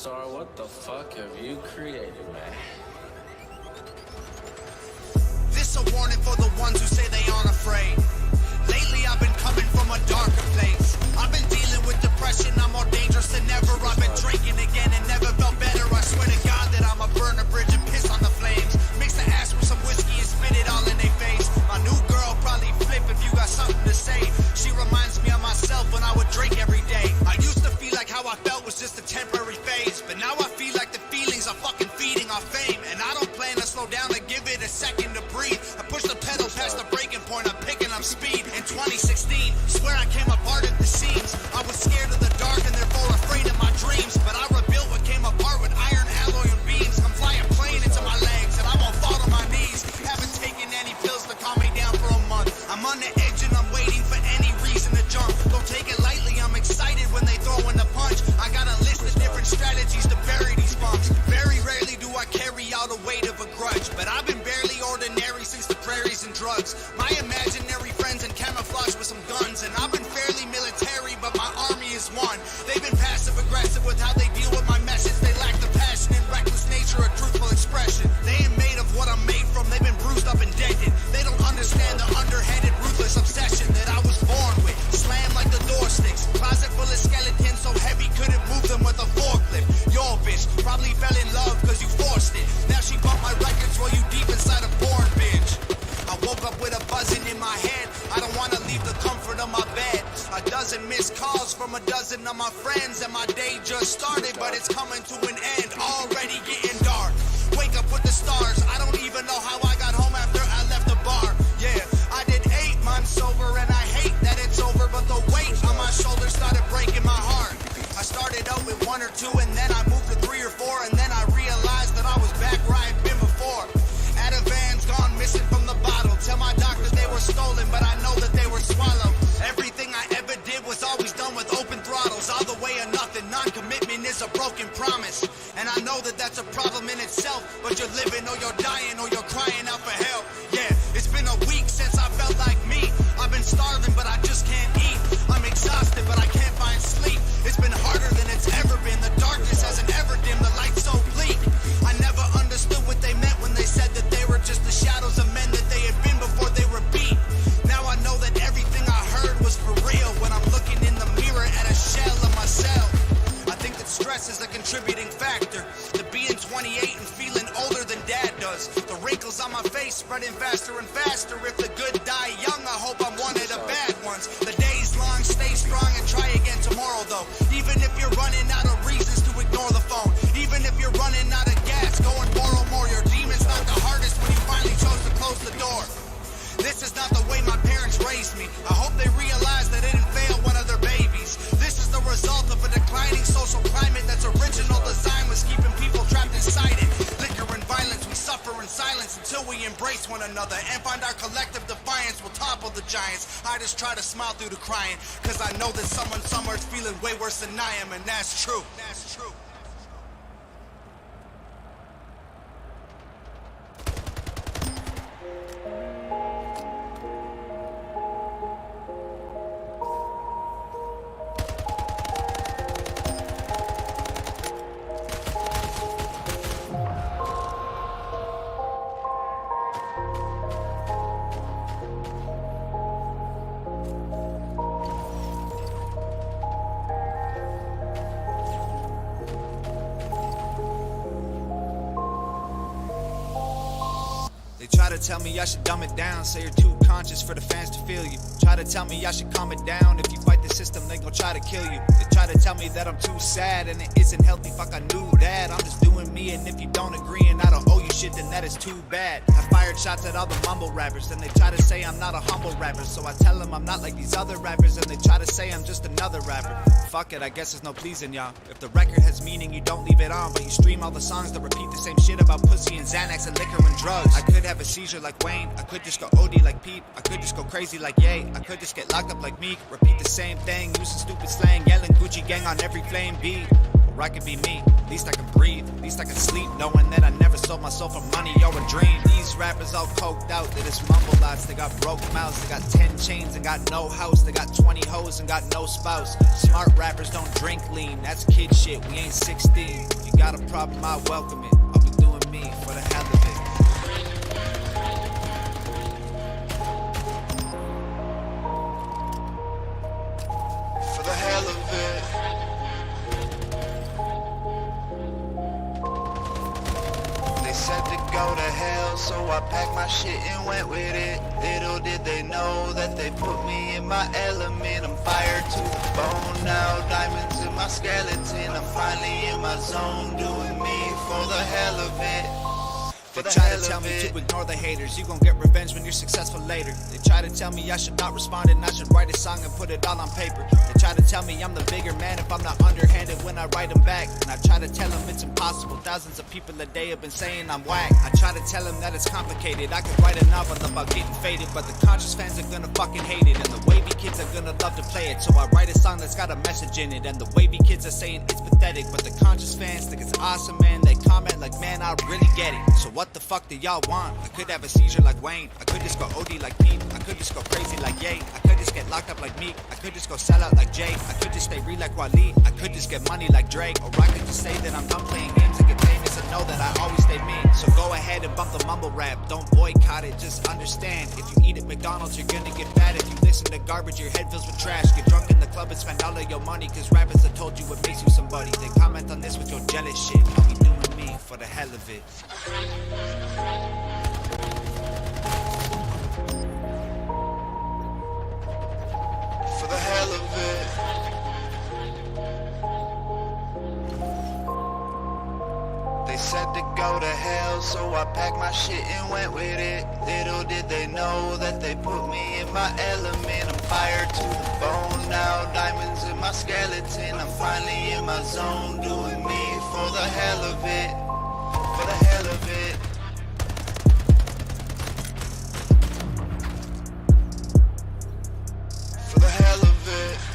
Superstar, what the fuck have you created, man? This a warning for the ones who say they aren't afraid. Lately I've been coming from a darker place. I've been dealing with depression, I'm more dangerous than ever. I've been drinking again and never felt better. I swear to God that I'ma burn a bridge and piss on the flames. Mix the ash with some whiskey and spit it all in their face. My new girl probably flip if you got something to say. She reminds me of myself when I would drink every day. I used to feel like how I felt was just a temporary phase, but now I feel like the feelings are fucking feeding off fame. And I don't plan to slow down to give it a second to breathe. I push the pedal past the breaking point, I'm picking up speed. In 2016, swear I came apart at the seams. I was scared of the dark and therefore afraid of my dreams. But I rebuilt what came apart with iron alloy and beams. I'm flying plane into my legs and I won't fall to my knees. Haven't taken any pills to calm me down for a month. I'm on the edge and I'm waiting for any reason to jump. Don't take it lightly, I'm excited when they throw in the punch. I got a list of different strategies to bury these bumps. Very rarely do I carry out a weight of a grudge, but I've been barely ordinary since the prairies and drugs. My imaginary friends in camouflage with some guns, and I've been fairly military, but my army is one. They've been passive aggressive with how they deal with my message. They lack the passion and reckless nature of truthful expression. They ain't made of what I'm made from, they've been bruised up and dented. They don't understand the underhanded ruthless obsession that I was born with. Slammed like the door sticks, closet full of skeletons so heavy couldn't move them with a forklift. Your bitch probably fell in love cause you forced it. Now she bought my records while you deep inside a porn binge. I woke up with a buzzing in my head. I don't wanna leave the comfort of my bed. A dozen missed calls from a dozen of my friends, and my day just started, but it's coming to an end. Already getting dark. Wake up with the stars. I don't even know how I got home after I left the bar. Yeah, I did 8 months sober, and I hate that it's over, but the weight on my shoulders started breaking my heart. I started out with 1 or 2, and then I moved to 3 or 4, and then I realized that I was back where I had been before. Atavans gone missing from the bottle. Tell my doctors they were stolen, but I know that they were swallowed. Everything I ever did was always done with open throttles. All the way or nothing, non-commitment is a broken promise. And I know that that's a problem in itself, but you're living or you're dying or you're crying out for help. Yeah, it's been a week since I felt like me. I've been starving, but I just can't eat. I'm exhausted, but I can't find sleep. It's been harder than it's ever been. The darkness hasn't ever dimmed, the light's so bleak. I never understood what they meant when they said that they were just the shadows of men that they had been before they were beat. Now I know that everything I heard was for real when I'm looking in the mirror at a shell of myself. I think that stress is a contributing factor to being 28 and feeling older than dad does. The wrinkles on my face spreading faster and faster. If the good die young, I hope I'm one of the bad ones. The day's long, stay strong and try again tomorrow though. Even if you're running out of reasons to ignore the phone. Even if you're running out of gas, go and borrow more. Your demon's not the hardest when you finally chose to close the door. This is not the way my parents raised me. I hope they realize that they didn't fail one of their babies. This is the result of a declining social climate that's original design was keeping people trapped inside it. Liquor and violence, we suffer in silence until we embrace one another and find our collective defiance will topple the giants. I just try to smile through the crying, cause I know that someone somewhere's feeling way worse than I am, and that's true. That's true. Try to tell me I should dumb it down, say you're too conscious for the fans to feel you. Try to tell me I should calm it down, if you fight the system they gon' try to kill you. They try to tell me that I'm too sad and it isn't healthy, fuck I knew that. I'm just doing me, and if you don't agree and I don't owe you shit, then that is too bad. I fired shots at all the mumble rappers and they try to say I'm not a humble rapper. So I tell them I'm not like these other rappers and they try to say I'm just another rapper. Fuck it, I guess there's no pleasing y'all. If the record has meaning you don't leave it on, but you stream all the songs that repeat the same shit about pussy and Xanax and liquor and drugs. I could have a seizure like Wayne, I could just go OD like Pete, I could just go crazy like Ye, I could just get locked up like Meek, repeat the same thing, using stupid slang, yelling Gucci gang on every flame beat. or I could be me. At least I can breathe, at least I can sleep, knowing that I never sold my soul for money or a dream. These rappers all coked out, they just mumble lots. They got broke mouths, they got 10 chains and got no house. They got 20 hoes and got no spouse. Smart rappers don't drink lean, that's kid shit, we ain't 16. You got a problem, I welcome it. I'll be doing me for the hell of it. For the hell of it. They said to go to hell, so I packed my shit and went with it. Little did they know that they put me in my element. I'm fired to the bone now, diamonds in my skeleton. I'm finally in my zone, doing me for the hell of it. They try to tell me to ignore the haters. You gon' get revenge when you're successful later. They try to tell me I should not respond and I should write a song and put it all on paper. They try to tell me I'm the bigger man if I'm not underhanded when I write them back. And I try to tell them it's impossible. Thousands of people a day have been saying I'm whack. I try to tell them that it's complicated. I could write a novel about getting faded, but the conscious fans are gonna fucking hate it. And the wavy kids are gonna love to play it. So I write a song that's got a message in it. And the wavy kids are saying it's pathetic, but the conscious fans think it's awesome, man. They comment like, man, I really get it. So what the fuck do y'all want? I could have a seizure like Wayne. I could just go OD like Pete. I could just go crazy like Ye. I could just get locked up like Meek. I could just go sell out like Jay. I could just stay real like Waleed. I could just get money like Drake. Or I could just say that I'm done playing games and get famous and know that I always stay me. So go ahead and bump the mumble rap. Don't boycott it, just understand. If you eat at McDonald's, you're gonna get fat. If you listen to garbage, your head fills with trash. Get drunk in the club and spend all of your money, cause rappers have told you what makes you somebody. They comment on this with your jealous shit. I'll be doing me for the hell of it. For the hell of it. They said to go to hell, so I packed my shit and went with it. Little did they know that they put me in my element. I'm fired to the bone now, diamonds in my skeleton. I'm finally in my zone, doing me for the hell of it. For the hell of it. For the hell of it.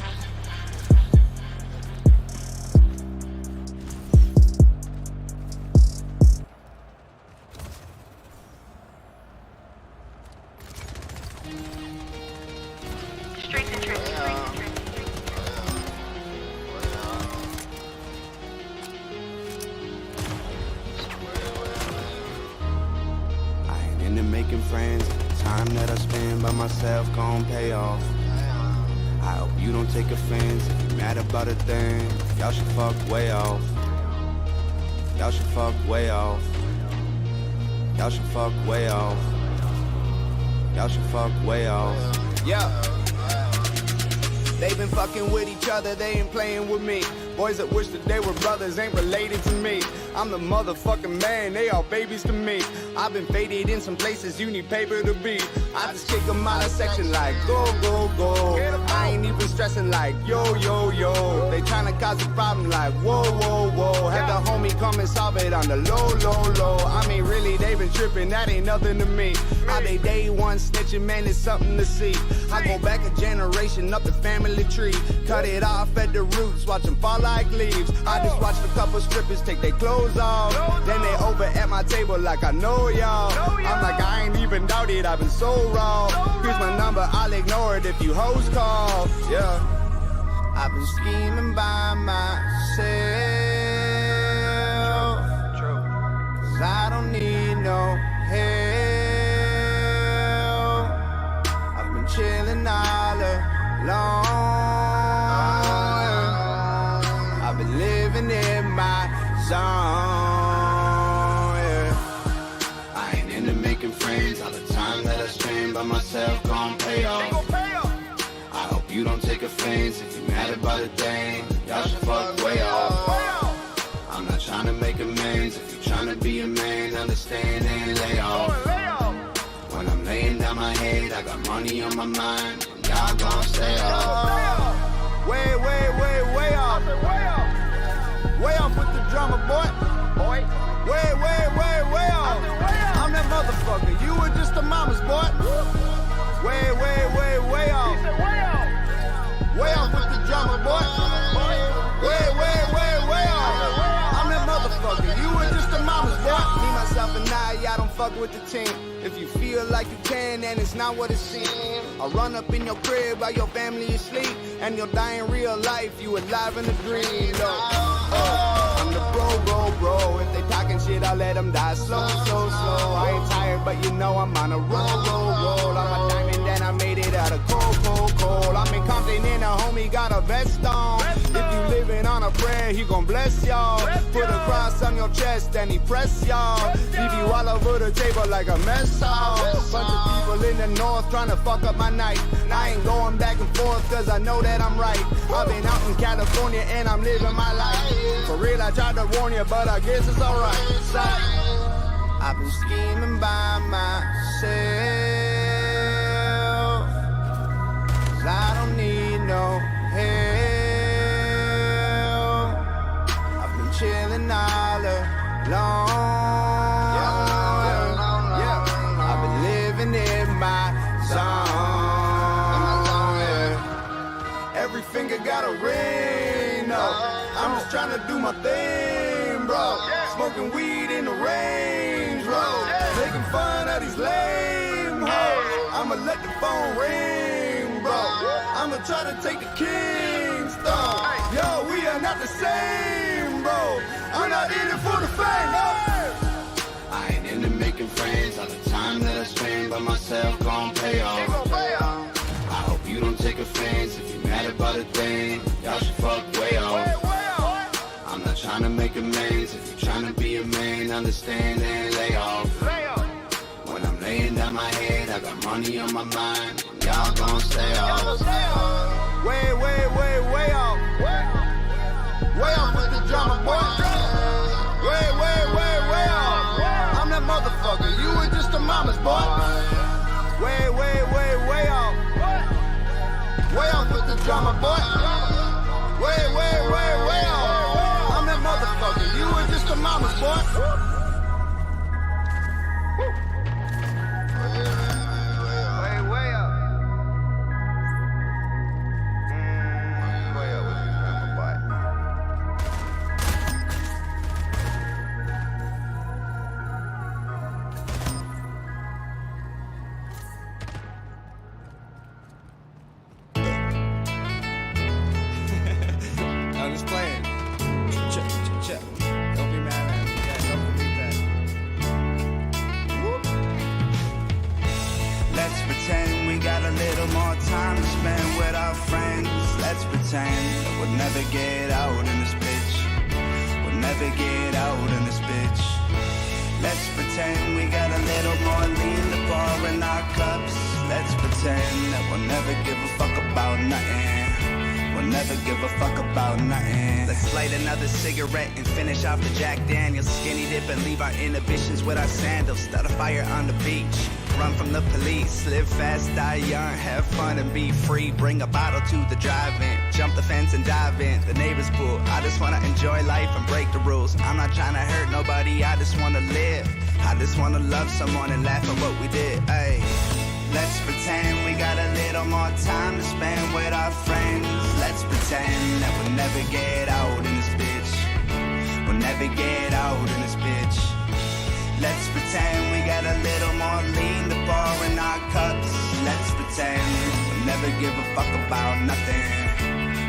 Streets and trips, streets and trips. I ain't into making friends. Time that I spend by myself gon' pay off. I hope you don't take offense if you're mad about a thing. Y'all should fuck way off. Y'all should fuck way off. Y'all should fuck way off. Y'all should fuck way off. Yeah. They been fucking with each other, they ain't playing with me. Boys that wish that they were brothers ain't related to me. I'm the motherfucking man, they all babies to me. I've been faded in some places you need paper to be. I just kick them out of section like go, go, go. I ain't even stressing like yo, yo, yo. They tryna cause a problem like whoa, whoa, whoa. Have the homie come and solve it on the low, low, low. I mean really, they been tripping, that ain't nothing to me. How they day one snitching, man, it's something to see. I go back a generation up the family tree. Cut it off at the roots, watch them fall like leaves. I just watched a couple strippers take their clothes off. Then they over at my table like I know y'all. I'm like I ain't even doubt it, I've been so raw. Here's my number, I'll ignore it if you hoes call. Yeah, I've been scheming by myself, cause I don't need no help. I've been chilling all alone. I've been living in my zone, yeah. I ain't into making friends. All the time that I spend by myself gon' pay off. I hope you don't take offense if you're mad about a thing. Y'all should fuck way off. I'm not trying to make amends. If you're trying to be a man, understand and lay off. When I'm laying down my head, I got money on my mind. And y'all gon' stay off. Way, way, way, way off. Way off with the drummer, boy. Way, way, way, way off. I'm that motherfucker. You were just a mama's boy. Way, way, way, way off. Way off with the drummer, boy. Way, way, way, way off. fuck with the team. If you feel like you can, then it's not what it seems. I'll run up in your crib while your family is asleep, and you'll die in real life, you alive in a dream, though. I'm the bro. If they talking shit, I'll let them die slow. I ain't tired, but you know I'm on a roll. I'm a diamond and I made it out of cold. I'm in Compton and a homie got a vest on. If you living on a prayer, he gon' bless y'all. Put a cross on your chest and he press y'all. Leave you all over the table like a mess hall. Bunch of people in the north trying to fuck up my night. I ain't going back and forth cause I know that I'm right. I've been out in California and I'm living my life. For real, I tried to warn you, but I guess it's alright. I've been scheming by myself, 'cause I don't need no help. I've been chilling all alone. I've been living in my zone. Every finger got a ring, no. I'm just trying to do my thing, bro. Smoking weed in the Range Road, making fun of these lame hoes. I'ma let the phone ring, bro. I'ma try to take the king's throne. Yo, we are not the same, bro. I'm not in it for the fame, no. I ain't into making friends. All the time that I spend by myself gon' pay off. I hope you don't take offense if you're mad about a thing. Y'all should fuck way off. I'm not trying to make amends. If you're trying to be a man, understand and lay off. When I'm laying down my head, I got money on my mind. Y'all gon' stay off. Way off. Way off with the drama, boy. Way off. I'm that motherfucker. You were just a mama's boy. Way off. Way off with the drama, boy. Way off. I'm that motherfucker. You were just a mama's boy. Way up. Way up with this drama, boy. I'm just playing. Check. Don't be mad at me. Yeah, don't believe that. Whoop. Let's pretend we got a little more time to spend with our friends. Let's pretend that we'll never get out in this bitch. We'll never get out in this bitch. Let's pretend we got a little more lean to pour in our cups. Let's pretend that we'll never give a fuck about nothing. We'll never give a fuck about nothing. Let's light another cigarette and finish off the Jack Daniels. Skinny dip and leave our inhibitions with our sandals. Start a fire on the beach. Run from the police. Live fast, die young. Have fun and be free. Bring a bottle to the drive-in. Jump the fence and dive in the neighbor's pool. I just wanna enjoy life and break the rules. I'm not trying to hurt nobody. I just wanna live. I just wanna love someone and laugh at what we did. Ayy. Let's pretend we got a little more time to spend with our friends. Let's pretend that we'll never get out in this bitch. We'll never get out in this bitch. Let's pretend we got a little more lean to pour in our cups. Let's pretend we'll never give a fuck about nothing.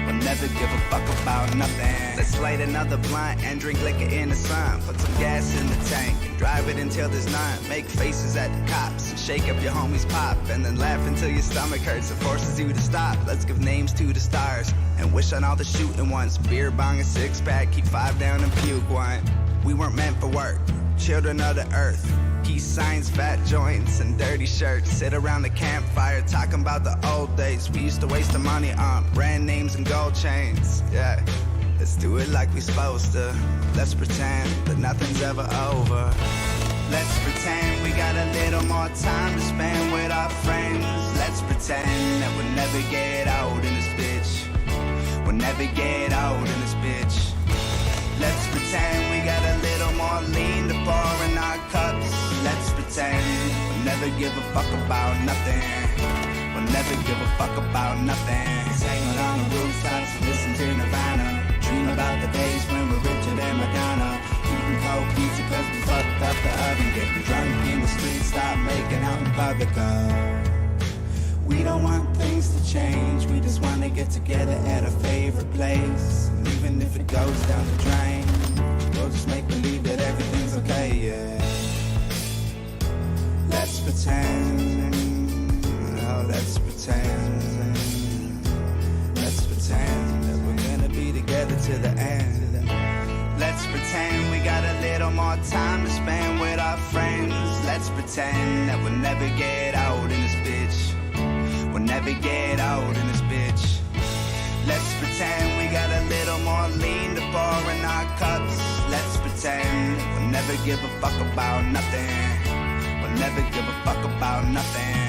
We'll never give a fuck about nothing. Let's light another blunt and drink liquor in the sun. Put some gas in the tank and drive it until there's none. Make faces at the cops and shake up your homie's pop. And then laugh until your stomach hurts and forces you to stop. Let's give names to the stars and wish on all the shooting ones. Beer bong, a six pack, keep 5 down and puke one. We weren't meant for work, children of the earth. Peace signs, fat joints, and dirty shirts. Sit around the campfire talking about the old days. We used to waste the money on brand names and gold chains. Yeah, let's do it like we supposed to. Let's pretend that nothing's ever over. Let's pretend we got a little more time to spend with our friends. Let's pretend that we'll never get out in this bitch. We'll never get out in this bitch. Let's pretend we got a little more lean to pour in our cups. Let's pretend we'll never give a fuck about nothing. We'll never give a fuck about nothing. Let's hang out on the rooftops and listen to Nirvana. Dream about the days when we're richer than Madonna. Eating cold pizza cause we fucked up the oven. Getting drunk in the public of. We don't want things to change, we just want to get together at a favorite place. And even if it goes down the drain, we'll just make believe that everything's okay, yeah. Let's pretend, oh, let's pretend. Let's pretend that we're gonna be together to the end. Let's pretend we got a little more time to spend with our friends. Let's pretend that we'll never get out in this bitch. We'll never get out in this bitch. Let's pretend we got a little more lean to pour in our cups. Let's pretend we'll never give a fuck about nothing. We'll never give a fuck about nothing.